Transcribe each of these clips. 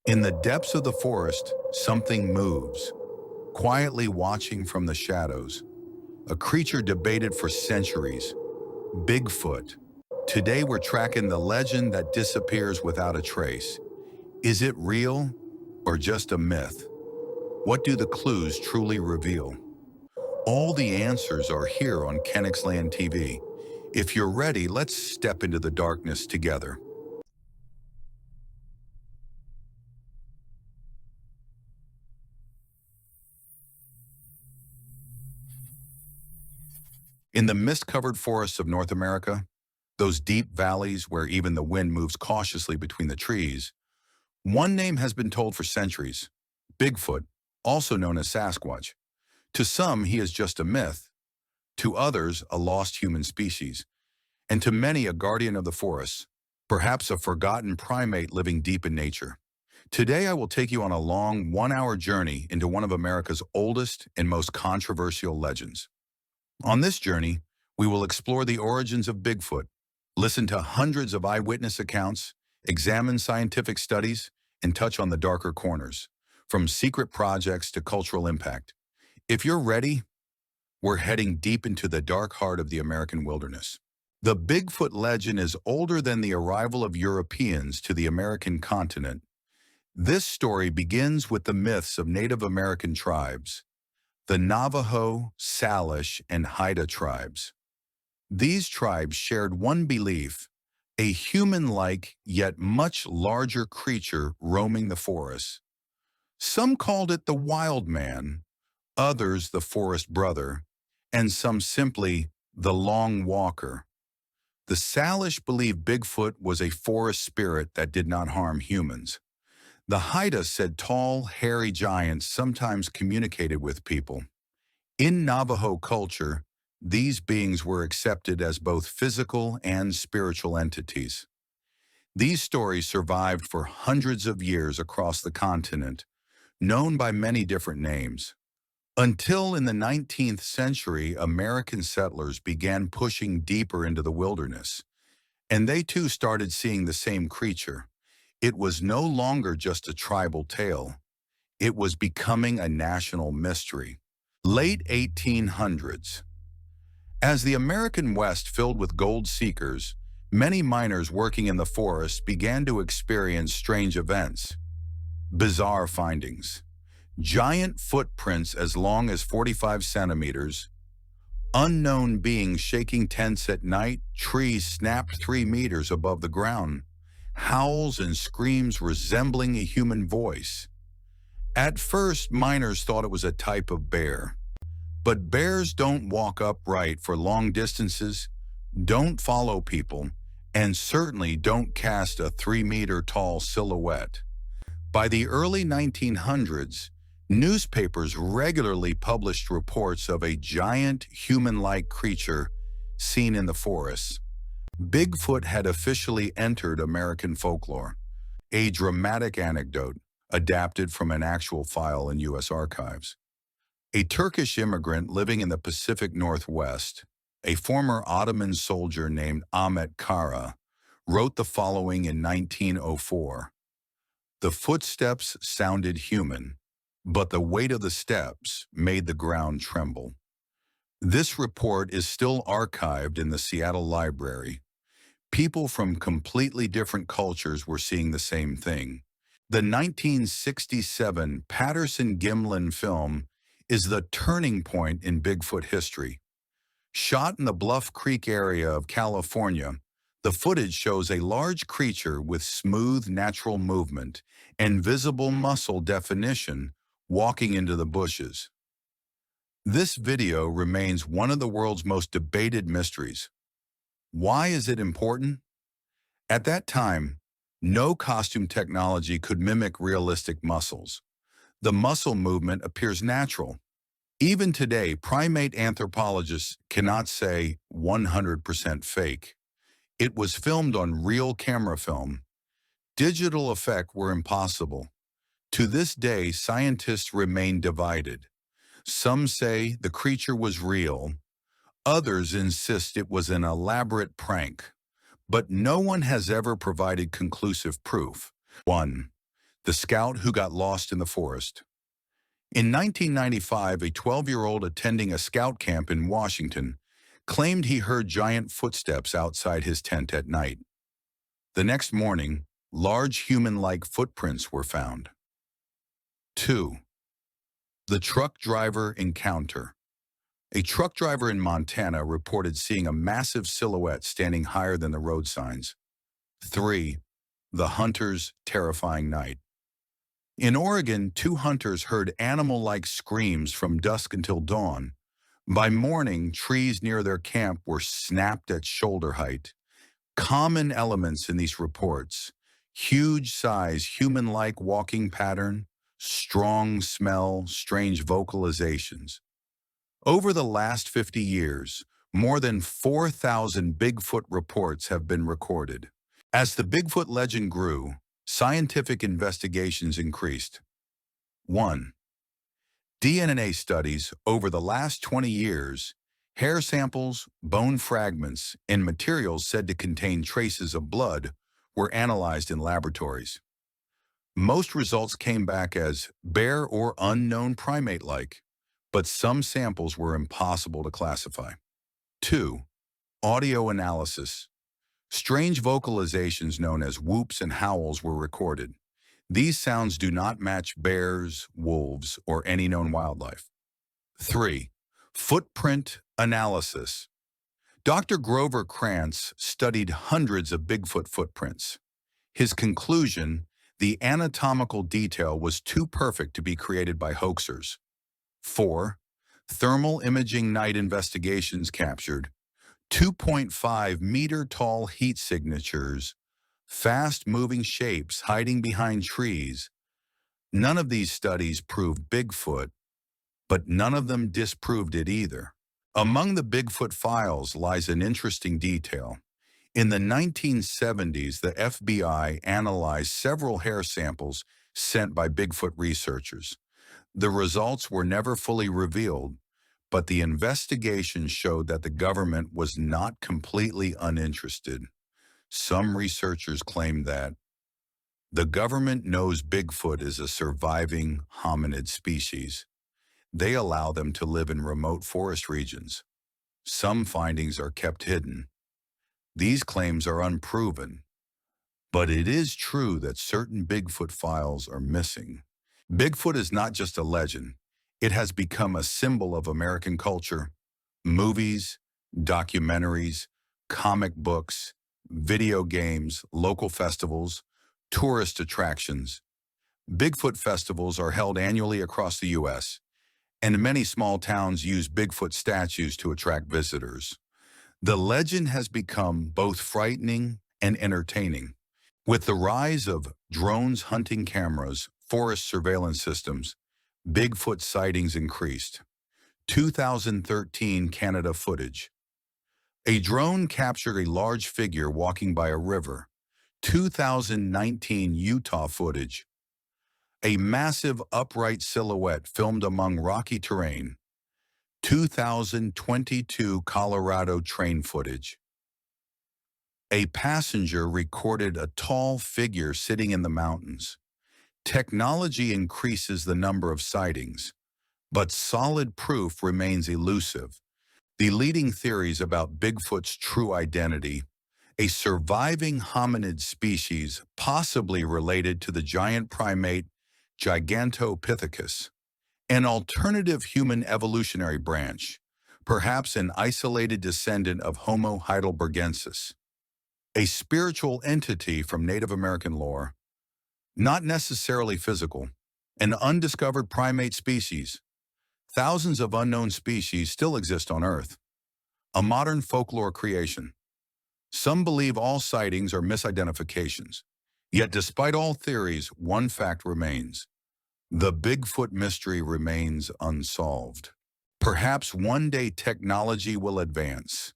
In the depths of the forest, something moves, quietly watching from the shadows. A creature debated for centuries, Bigfoot. Today we're tracking the legend that disappears without a trace. Is it real or just a myth? What do the clues truly reveal? All the answers are here on Kenixland TV. If you're ready, let's step into the darkness together. In the mist-covered forests of North America, those deep valleys where even the wind moves cautiously between the trees, one name has been told for centuries: Bigfoot, also known as Sasquatch. To some, he is just a myth. To others, a lost human species. And to many, a guardian of the forests, perhaps a forgotten primate living deep in nature. Today, I will take you on a long, one-hour journey into one of America's oldest and most controversial legends. On this journey, we will explore the origins of Bigfoot, listen to hundreds of eyewitness accounts, examine scientific studies, and touch on the darker corners, from secret projects to cultural impact. If you're ready, we're heading deep into the dark heart of the American wilderness. The Bigfoot legend is older than the arrival of Europeans to the American continent. This story begins with the myths of Native American tribes, the Navajo, Salish, and Haida tribes. These tribes shared one belief: a human-like yet much larger creature roaming the forests. Some called it the wild man, others the forest brother, and some simply the long walker. The Salish believed Bigfoot was a forest spirit that did not harm humans. The Haida said tall, hairy giants sometimes communicated with people. In Navajo culture, these beings were accepted as both physical and spiritual entities. These stories survived for hundreds of years across the continent, known by many different names. Until in the 19th century, American settlers began pushing deeper into the wilderness, and they too started seeing the same creature. It was no longer just a tribal tale. It was becoming a national mystery. Late 1800s. As the American West filled with gold seekers, many miners working in the forest began to experience strange events. Bizarre findings: giant footprints as long as 45 centimeters, unknown beings shaking tents at night, trees snapped 3 meters above the ground, howls and screams resembling a human voice. At first, miners thought it was a type of bear. But bears don't walk upright for long distances, don't follow people, and certainly don't cast a 3-meter-tall silhouette. By the early 1900s, newspapers regularly published reports of a giant, human-like creature seen in the forests. Bigfoot had officially entered American folklore, a dramatic anecdote adapted from an actual file in U.S. archives. A Turkish immigrant living in the Pacific Northwest, a former Ottoman soldier named Ahmet Kara, wrote the following in 1904. The footsteps sounded human, but the weight of the steps made the ground tremble. This report is still archived in the Seattle Library. People from completely different cultures were seeing the same thing. The 1967 Patterson-Gimlin film is the turning point in Bigfoot history. Shot in the Bluff Creek area of California, the footage shows a large creature with smooth, natural movement and visible muscle definition walking into the bushes. This video remains one of the world's most debated mysteries. Why is it important? At that time, no costume technology could mimic realistic muscles. The muscle movement appears natural. Even today, primate anthropologists cannot say 100% fake. It was filmed on real camera film. Digital effects were impossible. To this day, scientists remain divided. Some say the creature was real. Others insist it was an elaborate prank. But no one has ever provided conclusive proof. 1. the scout who got lost in the forest. In 1995, a 12-year-old attending a scout camp in Washington claimed he heard giant footsteps outside his tent at night. The next morning, large human-like footprints were found. 2. The truck driver encounter. A truck driver in Montana reported seeing a massive silhouette standing higher than the road signs. 3. The hunter's terrifying night. In Oregon, 2 hunters heard animal-like screams from dusk until dawn. By morning, trees near their camp were snapped at shoulder height. Common elements in these reports: huge size, human-like walking pattern, strong smell, strange vocalizations. Over the last 50 years, more than 4,000 Bigfoot reports have been recorded. As the Bigfoot legend grew, scientific investigations increased. 1. DNA studies. Over the last 20 years, hair samples, bone fragments, and materials said to contain traces of blood were analyzed in laboratories. Most results came back as bear or unknown primate-like, but some samples were impossible to classify. 2. Audio analysis. Strange vocalizations known as whoops and howls were recorded. These sounds do not match bears, wolves, or any known wildlife. 3. Footprint analysis. Dr. Grover Krantz studied hundreds of Bigfoot footprints. His conclusion: the anatomical detail was too perfect to be created by hoaxers. 4. Thermal imaging. Night investigations captured 2.5-meter-tall heat signatures, fast-moving shapes hiding behind trees. None of these studies proved Bigfoot, but none of them disproved it either. Among the Bigfoot files lies an interesting detail. In the 1970s, the FBI analyzed several hair samples sent by Bigfoot researchers. The results were never fully revealed, but the investigation showed that the government was not completely uninterested. Some researchers claimed that the government knows Bigfoot is a surviving hominid species. They allow them to live in remote forest regions. Some findings are kept hidden. These claims are unproven, but it is true that certain Bigfoot files are missing. Bigfoot is not just a legend. It has become a symbol of American culture. Movies, documentaries, comic books, video games, local festivals, tourist attractions. Bigfoot festivals are held annually across the U.S., and many small towns use Bigfoot statues to attract visitors. The legend has become both frightening and entertaining. With the rise of drones, hunting cameras, forest surveillance systems, Bigfoot sightings increased. 2013 Canada footage. A drone captured a large figure walking by a river. 2019 Utah footage. A massive upright silhouette filmed among rocky terrain. 2022 Colorado train footage. A passenger recorded a tall figure sitting in the mountains. Technology increases the number of sightings, but solid proof remains elusive. The leading theories about Bigfoot's true identity: a surviving hominid species possibly related to the giant primate Gigantopithecus, an alternative human evolutionary branch, perhaps an isolated descendant of Homo heidelbergensis, a spiritual entity from Native American lore, not necessarily physical, an undiscovered primate species. Thousands of unknown species still exist on Earth. A modern folklore creation. Some believe all sightings are misidentifications. Yet despite all theories, one fact remains: the Bigfoot mystery remains unsolved. Perhaps one day technology will advance,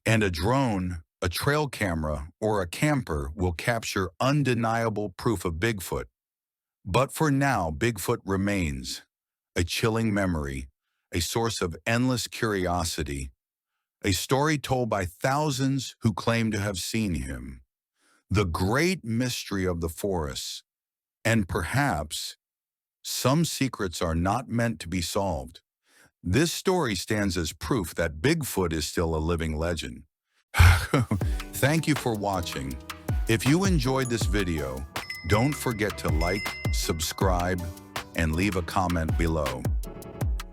and a drone, a trail camera, or a camper will capture undeniable proof of Bigfoot. But for now, Bigfoot remains a chilling memory, a source of endless curiosity, a story told by thousands who claim to have seen him. The great mystery of the forests, And perhaps some secrets are not meant to be solved. This story stands as proof that Bigfoot is still a living legend. Thank you for watching. If you enjoyed this video, don't forget to like, subscribe, and leave a comment below.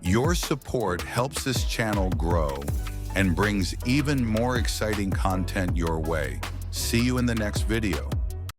Your support helps this channel grow and brings even more exciting content your way. See you in the next video.